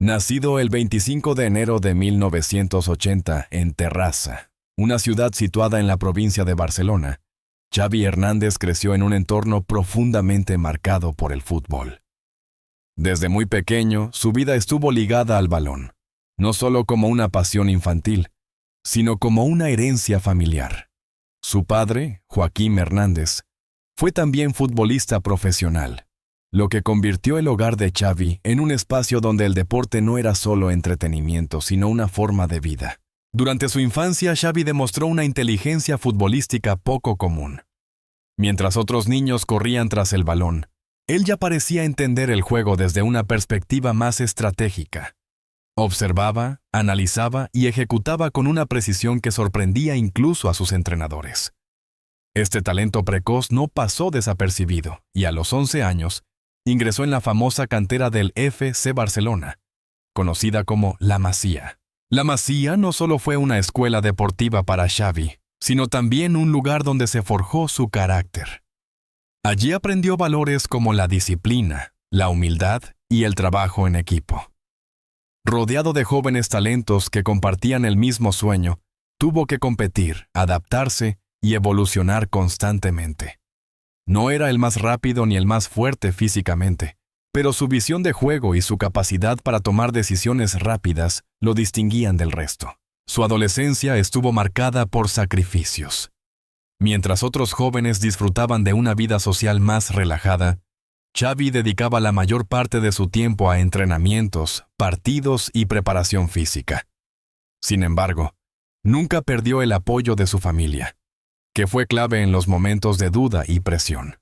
Nacido el 25 de enero de 1980 en Terrassa, una ciudad situada en la provincia de Barcelona, Xavi Hernández creció en un entorno profundamente marcado por el fútbol. Desde muy pequeño, su vida estuvo ligada al balón, no solo como una pasión infantil, sino como una herencia familiar. Su padre, Joaquim Hernández, fue también futbolista profesional, lo que convirtió el hogar de Xavi en un espacio donde el deporte no era solo entretenimiento, sino una forma de vida. Durante su infancia, Xavi demostró una inteligencia futbolística poco común. Mientras otros niños corrían tras el balón, él ya parecía entender el juego desde una perspectiva más estratégica. Observaba, analizaba y ejecutaba con una precisión que sorprendía incluso a sus entrenadores. Este talento precoz no pasó desapercibido y a los 11 años ingresó en la famosa cantera del FC Barcelona, conocida como La Masía. La Masía no solo fue una escuela deportiva para Xavi, sino también un lugar donde se forjó su carácter. Allí aprendió valores como la disciplina, la humildad y el trabajo en equipo. Rodeado de jóvenes talentos que compartían el mismo sueño, tuvo que competir, adaptarse y evolucionar constantemente. No era el más rápido ni el más fuerte físicamente, pero su visión de juego y su capacidad para tomar decisiones rápidas lo distinguían del resto. Su adolescencia estuvo marcada por sacrificios. Mientras otros jóvenes disfrutaban de una vida social más relajada, Xavi dedicaba la mayor parte de su tiempo a entrenamientos, partidos y preparación física. Sin embargo, nunca perdió el apoyo de su familia, que fue clave en los momentos de duda y presión.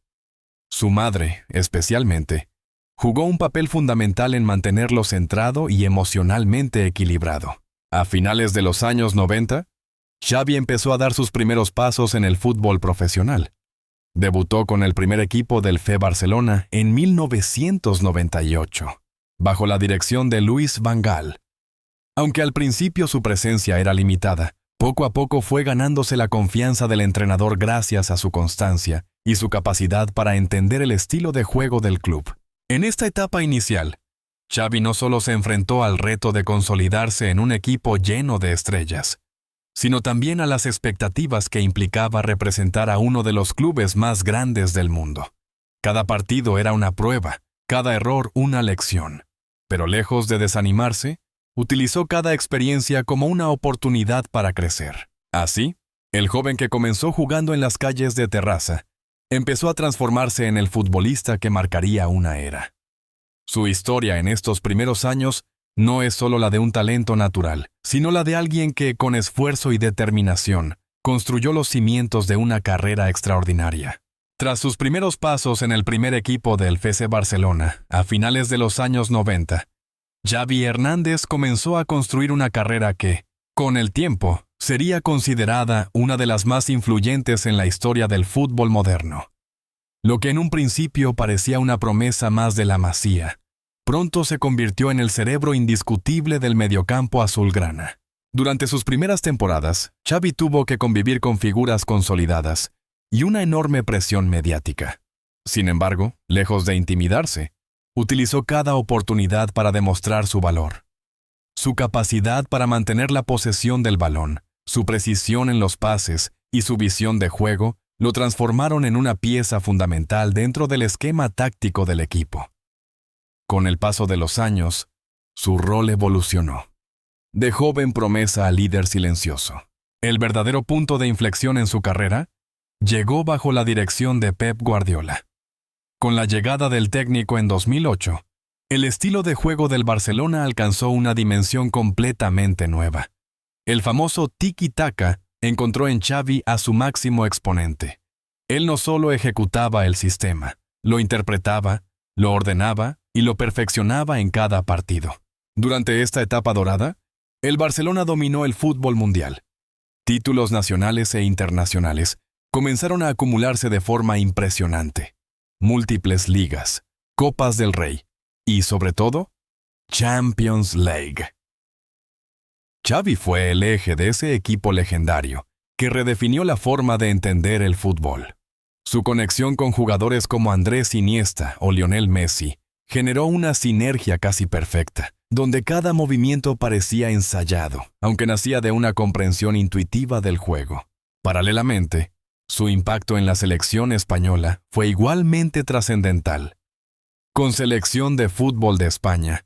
Su madre, especialmente, jugó un papel fundamental en mantenerlo centrado y emocionalmente equilibrado. A finales de los años 90, Xavi empezó a dar sus primeros pasos en el fútbol profesional. Debutó con el primer equipo del FC Barcelona en 1998, bajo la dirección de Louis van Gaal. Aunque al principio su presencia era limitada, poco a poco fue ganándose la confianza del entrenador gracias a su constancia y su capacidad para entender el estilo de juego del club. En esta etapa inicial, Xavi no solo se enfrentó al reto de consolidarse en un equipo lleno de estrellas, sino también a las expectativas que implicaba representar a uno de los clubes más grandes del mundo. Cada partido era una prueba, cada error una lección. Pero lejos de desanimarse, utilizó cada experiencia como una oportunidad para crecer. Así, el joven que comenzó jugando en las calles de Terrassa empezó a transformarse en el futbolista que marcaría una era. Su historia en estos primeros años no es solo la de un talento natural, sino la de alguien que, con esfuerzo y determinación, construyó los cimientos de una carrera extraordinaria. Tras sus primeros pasos en el primer equipo del FC Barcelona, a finales de los años 90, Xavi Hernández comenzó a construir una carrera que, con el tiempo, sería considerada una de las más influyentes en la historia del fútbol moderno. Lo que en un principio parecía una promesa más de la Masía, pronto se convirtió en el cerebro indiscutible del mediocampo azulgrana. Durante sus primeras temporadas, Xavi tuvo que convivir con figuras consolidadas y una enorme presión mediática. Sin embargo, lejos de intimidarse, utilizó cada oportunidad para demostrar su valor. Su capacidad para mantener la posesión del balón, su precisión en los pases y su visión de juego lo transformaron en una pieza fundamental dentro del esquema táctico del equipo. Con el paso de los años, su rol evolucionó. De joven promesa a líder silencioso. El verdadero punto de inflexión en su carrera llegó bajo la dirección de Pep Guardiola. Con la llegada del técnico en 2008, el estilo de juego del Barcelona alcanzó una dimensión completamente nueva. El famoso tiki-taka encontró en Xavi a su máximo exponente. Él no solo ejecutaba el sistema, lo interpretaba, lo ordenaba y lo perfeccionaba en cada partido. Durante esta etapa dorada, el Barcelona dominó el fútbol mundial. Títulos nacionales e internacionales comenzaron a acumularse de forma impresionante. Múltiples ligas, Copas del Rey y, sobre todo, Champions League. Xavi fue el eje de ese equipo legendario que redefinió la forma de entender el fútbol. Su conexión con jugadores como Andrés Iniesta o Lionel Messi generó una sinergia casi perfecta, donde cada movimiento parecía ensayado, aunque nacía de una comprensión intuitiva del juego. Paralelamente, su impacto en la selección española fue igualmente trascendental. Con Selección de Fútbol de España,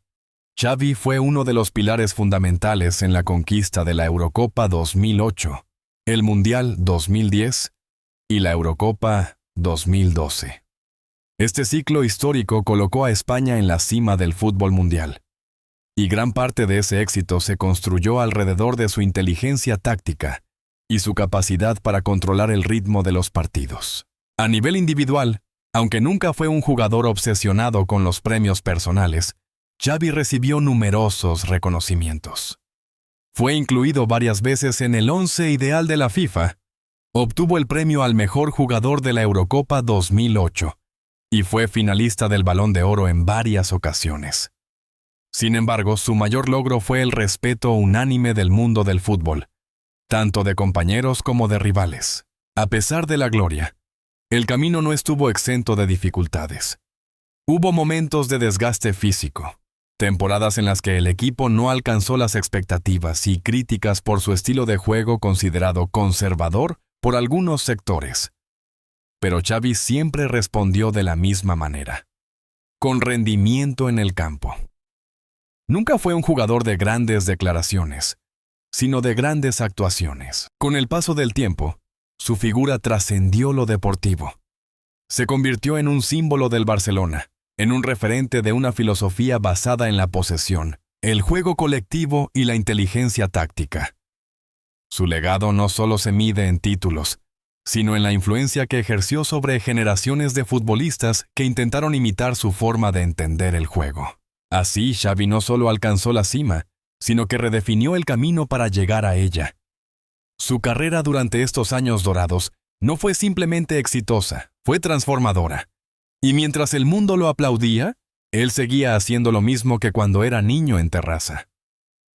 Xavi fue uno de los pilares fundamentales en la conquista de la Eurocopa 2008, el Mundial 2010 y la Eurocopa 2012. Este ciclo histórico colocó a España en la cima del fútbol mundial, y gran parte de ese éxito se construyó alrededor de su inteligencia táctica y su capacidad para controlar el ritmo de los partidos. A nivel individual, aunque nunca fue un jugador obsesionado con los premios personales, Xavi recibió numerosos reconocimientos. Fue incluido varias veces en el 11 ideal de la FIFA, obtuvo el premio al mejor jugador de la Eurocopa 2008 y fue finalista del Balón de Oro en varias ocasiones. Sin embargo, su mayor logro fue el respeto unánime del mundo del fútbol, tanto de compañeros como de rivales. A pesar de la gloria, el camino no estuvo exento de dificultades. Hubo momentos de desgaste físico, temporadas en las que el equipo no alcanzó las expectativas y críticas por su estilo de juego considerado conservador por algunos sectores. Pero Xavi siempre respondió de la misma manera, con rendimiento en el campo. Nunca fue un jugador de grandes declaraciones, sino de grandes actuaciones. Con el paso del tiempo, su figura trascendió lo deportivo. Se convirtió en un símbolo del Barcelona, en un referente de una filosofía basada en la posesión, el juego colectivo y la inteligencia táctica. Su legado no solo se mide en títulos, sino en la influencia que ejerció sobre generaciones de futbolistas que intentaron imitar su forma de entender el juego. Así, Xavi no solo alcanzó la cima, sino que redefinió el camino para llegar a ella. Su carrera durante estos años dorados no fue simplemente exitosa, fue transformadora. Y mientras el mundo lo aplaudía, él seguía haciendo lo mismo que cuando era niño en terraza.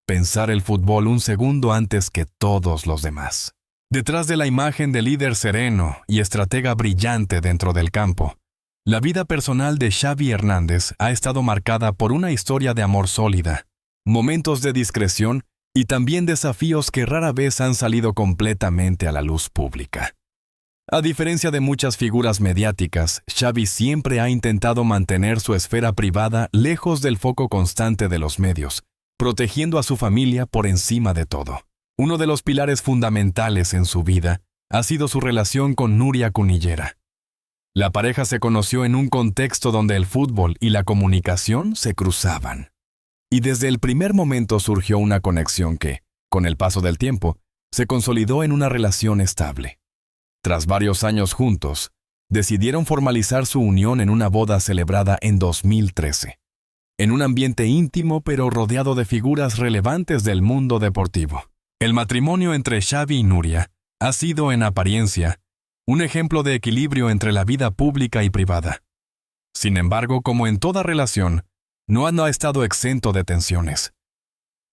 Pensar el fútbol un segundo antes que todos los demás. Detrás de la imagen de líder sereno y estratega brillante dentro del campo, la vida personal de Xavi Hernández ha estado marcada por una historia de amor sólida, momentos de discreción y también desafíos que rara vez han salido completamente a la luz pública. A diferencia de muchas figuras mediáticas, Xavi siempre ha intentado mantener su esfera privada lejos del foco constante de los medios, protegiendo a su familia por encima de todo. Uno de los pilares fundamentales en su vida ha sido su relación con Núria Cunillera. La pareja se conoció en un contexto donde el fútbol y la comunicación se cruzaban. Y desde el primer momento surgió una conexión que, con el paso del tiempo, se consolidó en una relación estable. Tras varios años juntos, decidieron formalizar su unión en una boda celebrada en 2013, en un ambiente íntimo pero rodeado de figuras relevantes del mundo deportivo. El matrimonio entre Xavi y Núria ha sido, en apariencia, un ejemplo de equilibrio entre la vida pública y privada. Sin embargo, como en toda relación, no ha estado exento de tensiones.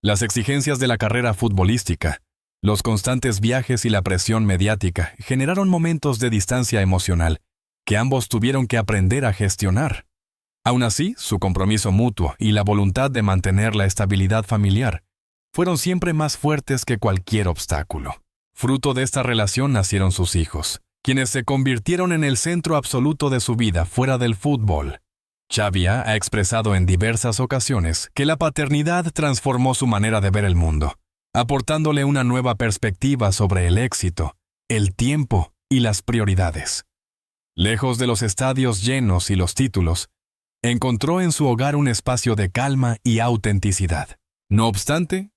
Las exigencias de la carrera futbolística, los constantes viajes y la presión mediática generaron momentos de distancia emocional que ambos tuvieron que aprender a gestionar. Aún así, su compromiso mutuo y la voluntad de mantener la estabilidad familiar fueron siempre más fuertes que cualquier obstáculo. Fruto de esta relación nacieron sus hijos, quienes se convirtieron en el centro absoluto de su vida fuera del fútbol. Xavi ha expresado en diversas ocasiones que la paternidad transformó su manera de ver el mundo, aportándole una nueva perspectiva sobre el éxito, el tiempo y las prioridades. Lejos de los estadios llenos y los títulos, encontró en su hogar un espacio de calma y autenticidad. No obstante,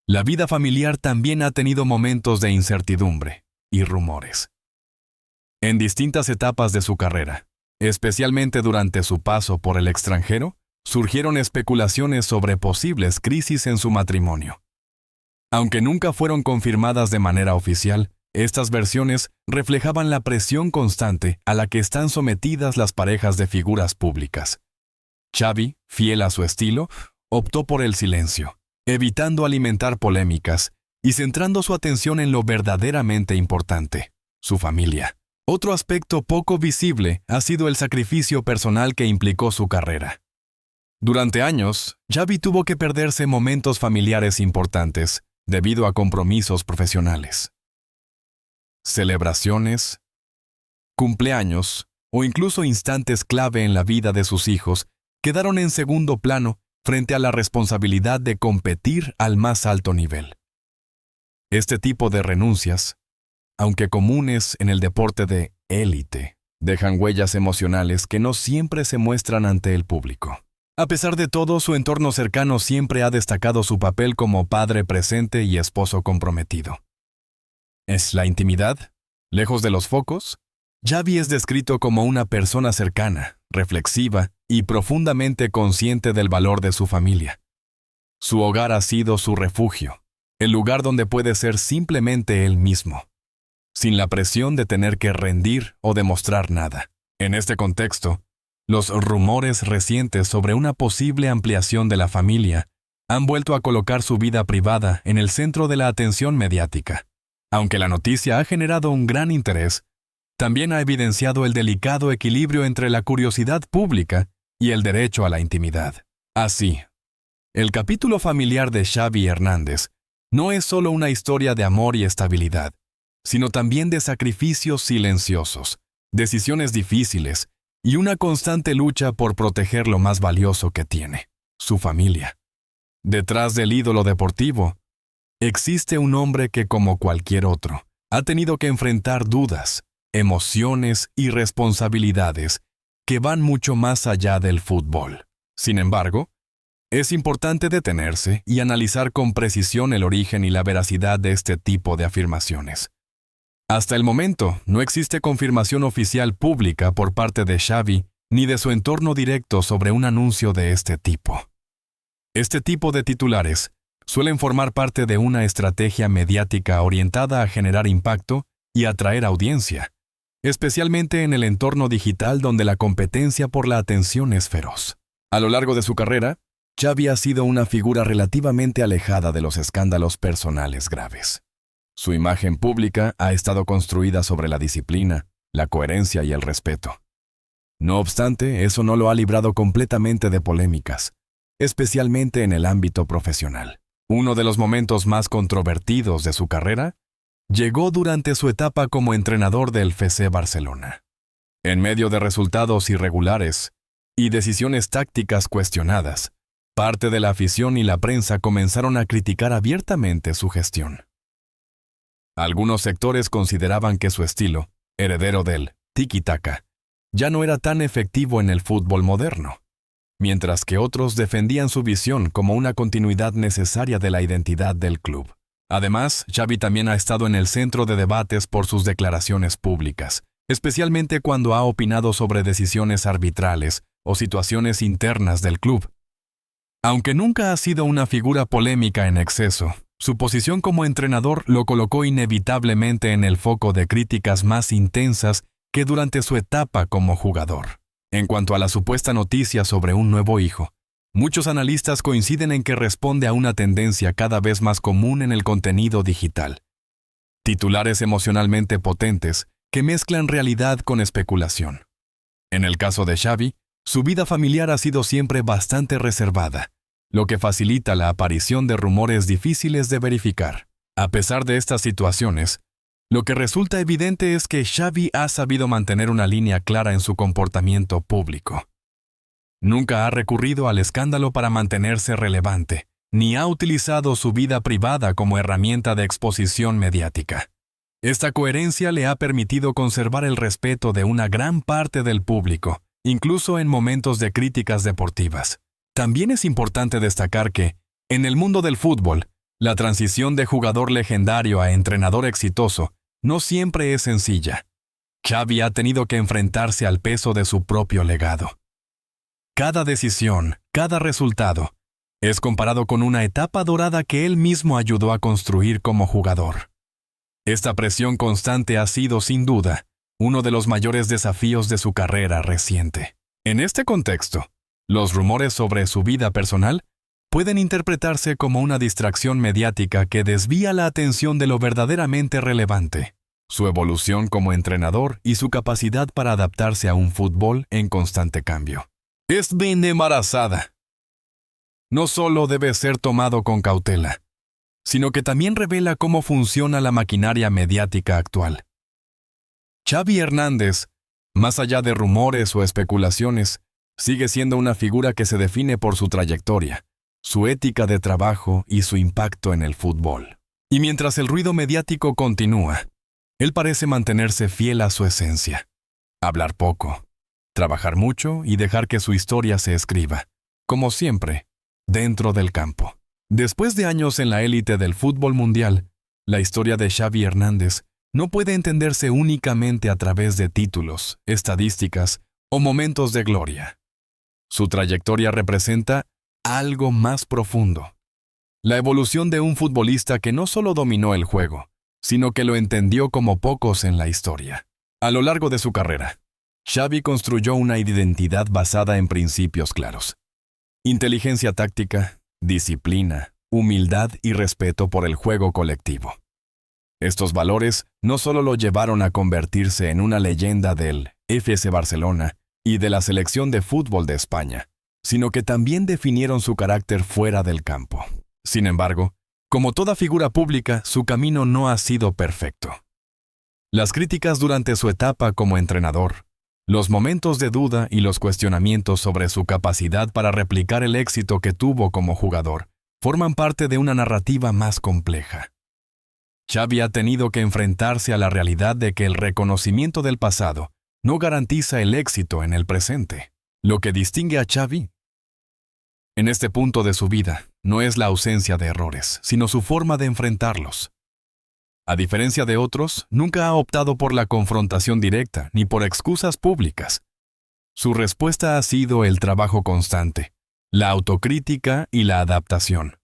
la vida familiar también ha tenido momentos de incertidumbre y rumores. En distintas etapas de su carrera, especialmente durante su paso por el extranjero, surgieron especulaciones sobre posibles crisis en su matrimonio. Aunque nunca fueron confirmadas de manera oficial, estas versiones reflejaban la presión constante a la que están sometidas las parejas de figuras públicas. Xavi, fiel a su estilo, optó por el silencio, evitando alimentar polémicas y centrando su atención en lo verdaderamente importante, su familia. Otro aspecto poco visible ha sido el sacrificio personal que implicó su carrera. Durante años, Xavi tuvo que perderse momentos familiares importantes debido a compromisos profesionales. Celebraciones, cumpleaños o incluso instantes clave en la vida de sus hijos quedaron en segundo plano frente a la responsabilidad de competir al más alto nivel. Este tipo de renuncias, aunque comunes en el deporte de élite, dejan huellas emocionales que no siempre se muestran ante el público. A pesar de todo, su entorno cercano siempre ha destacado su papel como padre presente y esposo comprometido. ¿Es la intimidad? Lejos de los focos, Xavi es descrito como una persona cercana, reflexiva y profundamente consciente del valor de su familia. Su hogar ha sido su refugio, el lugar donde puede ser simplemente él mismo, sin la presión de tener que rendir o demostrar nada. En este contexto, los rumores recientes sobre una posible ampliación de la familia han vuelto a colocar su vida privada en el centro de la atención mediática. Aunque la noticia ha generado un gran interés, también ha evidenciado el delicado equilibrio entre la curiosidad pública y el derecho a la intimidad. Así, el capítulo familiar de Xavi Hernández no es solo una historia de amor y estabilidad, sino también de sacrificios silenciosos, decisiones difíciles y una constante lucha por proteger lo más valioso que tiene, su familia. Detrás del ídolo deportivo, existe un hombre que, como cualquier otro, ha tenido que enfrentar dudas, emociones y responsabilidades que van mucho más allá del fútbol. Sin embargo, es importante detenerse y analizar con precisión el origen y la veracidad de este tipo de afirmaciones. Hasta el momento, no existe confirmación oficial pública por parte de Xavi ni de su entorno directo sobre un anuncio de este tipo. Este tipo de titulares suelen formar parte de una estrategia mediática orientada a generar impacto y atraer audiencia, especialmente en el entorno digital donde la competencia por la atención es feroz. A lo largo de su carrera, Xavi ha sido una figura relativamente alejada de los escándalos personales graves. Su imagen pública ha estado construida sobre la disciplina, la coherencia y el respeto. No obstante, eso no lo ha librado completamente de polémicas, especialmente en el ámbito profesional. Uno de los momentos más controvertidos de su carrera llegó durante su etapa como entrenador del FC Barcelona. En medio de resultados irregulares y decisiones tácticas cuestionadas, parte de la afición y la prensa comenzaron a criticar abiertamente su gestión. Algunos sectores consideraban que su estilo, heredero del tiki-taka, ya no era tan efectivo en el fútbol moderno, mientras que otros defendían su visión como una continuidad necesaria de la identidad del club. Además, Xavi también ha estado en el centro de debates por sus declaraciones públicas, especialmente cuando ha opinado sobre decisiones arbitrales o situaciones internas del club. Aunque nunca ha sido una figura polémica en exceso, su posición como entrenador lo colocó inevitablemente en el foco de críticas más intensas que durante su etapa como jugador. En cuanto a la supuesta noticia sobre un nuevo hijo, muchos analistas coinciden en que responde a una tendencia cada vez más común en el contenido digital. Titulares emocionalmente potentes que mezclan realidad con especulación. En el caso de Xavi, su vida familiar ha sido siempre bastante reservada, lo que facilita la aparición de rumores difíciles de verificar. A pesar de estas situaciones, lo que resulta evidente es que Xavi ha sabido mantener una línea clara en su comportamiento público. Nunca ha recurrido al escándalo para mantenerse relevante, ni ha utilizado su vida privada como herramienta de exposición mediática. Esta coherencia le ha permitido conservar el respeto de una gran parte del público, incluso en momentos de críticas deportivas. También es importante destacar que, en el mundo del fútbol, la transición de jugador legendario a entrenador exitoso no siempre es sencilla. Xavi ha tenido que enfrentarse al peso de su propio legado. Cada decisión, cada resultado, es comparado con una etapa dorada que él mismo ayudó a construir como jugador. Esta presión constante ha sido, sin duda, uno de los mayores desafíos de su carrera reciente. En este contexto, los rumores sobre su vida personal pueden interpretarse como una distracción mediática que desvía la atención de lo verdaderamente relevante, su evolución como entrenador y su capacidad para adaptarse a un fútbol en constante cambio. Es bien embarazada. no solo debe ser tomado con cautela, sino que también revela cómo funciona la maquinaria mediática actual. Xavi Hernández, más allá de rumores o especulaciones, sigue siendo una figura que se define por su trayectoria, su ética de trabajo y su impacto en el fútbol. Y mientras el ruido mediático continúa, él parece mantenerse fiel a su esencia. Hablar poco, trabajar mucho y dejar que su historia se escriba, como siempre, dentro del campo. Después de años en la élite del fútbol mundial, la historia de Xavi Hernández no puede entenderse únicamente a través de títulos, estadísticas o momentos de gloria. Su trayectoria representa algo más profundo. La evolución de un futbolista que no solo dominó el juego, sino que lo entendió como pocos en la historia. A lo largo de su carrera, Xavi construyó una identidad basada en principios claros. Inteligencia táctica, disciplina, humildad y respeto por el juego colectivo. Estos valores no solo lo llevaron a convertirse en una leyenda del FC Barcelona y de la selección de fútbol de España, sino que también definieron su carácter fuera del campo. Sin embargo, como toda figura pública, su camino no ha sido perfecto. Las críticas durante su etapa como entrenador, los momentos de duda y los cuestionamientos sobre su capacidad para replicar el éxito que tuvo como jugador, forman parte de una narrativa más compleja. Xavi ha tenido que enfrentarse a la realidad de que el reconocimiento del pasado no garantiza el éxito en el presente. Lo que distingue a Xavi en este punto de su vida no es la ausencia de errores, sino su forma de enfrentarlos. A diferencia de otros, nunca ha optado por la confrontación directa ni por excusas públicas. Su respuesta ha sido el trabajo constante, la autocrítica y la adaptación.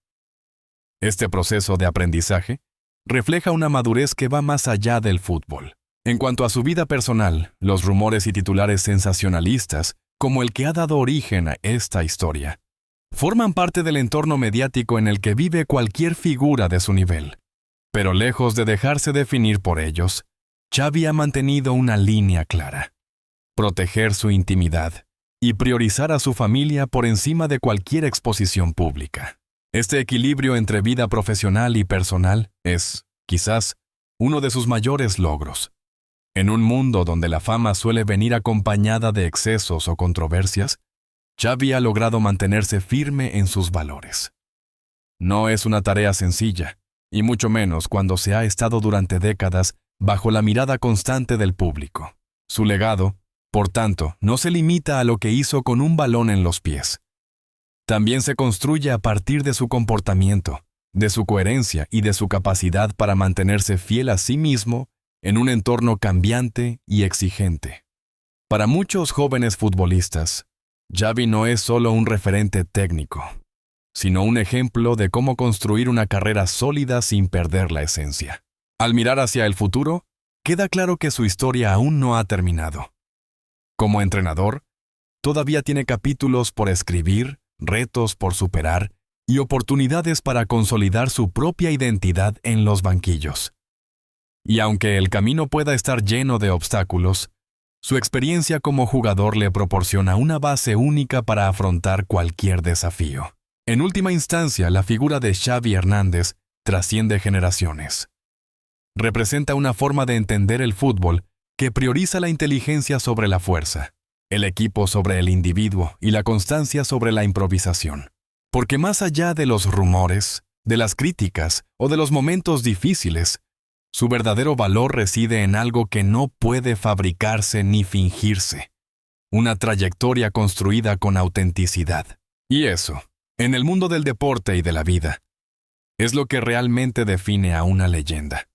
Este proceso de aprendizaje refleja una madurez que va más allá del fútbol. En cuanto a su vida personal, los rumores y titulares sensacionalistas, como el que ha dado origen a esta historia, forman parte del entorno mediático en el que vive cualquier figura de su nivel. Pero lejos de dejarse definir por ellos, Xavi ha mantenido una línea clara: proteger su intimidad y priorizar a su familia por encima de cualquier exposición pública. Este equilibrio entre vida profesional y personal es, quizás, uno de sus mayores logros. En un mundo donde la fama suele venir acompañada de excesos o controversias, Xavi ha logrado mantenerse firme en sus valores. No es una tarea sencilla, y mucho menos cuando se ha estado durante décadas bajo la mirada constante del público. Su legado, por tanto, no se limita a lo que hizo con un balón en los pies. También se construye a partir de su comportamiento, de su coherencia y de su capacidad para mantenerse fiel a sí mismo en un entorno cambiante y exigente. Para muchos jóvenes futbolistas, Xavi no es solo un referente técnico, sino un ejemplo de cómo construir una carrera sólida sin perder la esencia. Al mirar hacia el futuro, queda claro que su historia aún no ha terminado. Como entrenador, todavía tiene capítulos por escribir, retos por superar y oportunidades para consolidar su propia identidad en los banquillos. Y aunque el camino pueda estar lleno de obstáculos, su experiencia como jugador le proporciona una base única para afrontar cualquier desafío. En última instancia, la figura de Xavi Hernández trasciende generaciones. Representa una forma de entender el fútbol que prioriza la inteligencia sobre la fuerza, el equipo sobre el individuo y la constancia sobre la improvisación. Porque más allá de los rumores, de las críticas o de los momentos difíciles, su verdadero valor reside en algo que no puede fabricarse ni fingirse: una trayectoria construida con autenticidad. Y eso, en el mundo del deporte y de la vida, es lo que realmente define a una leyenda.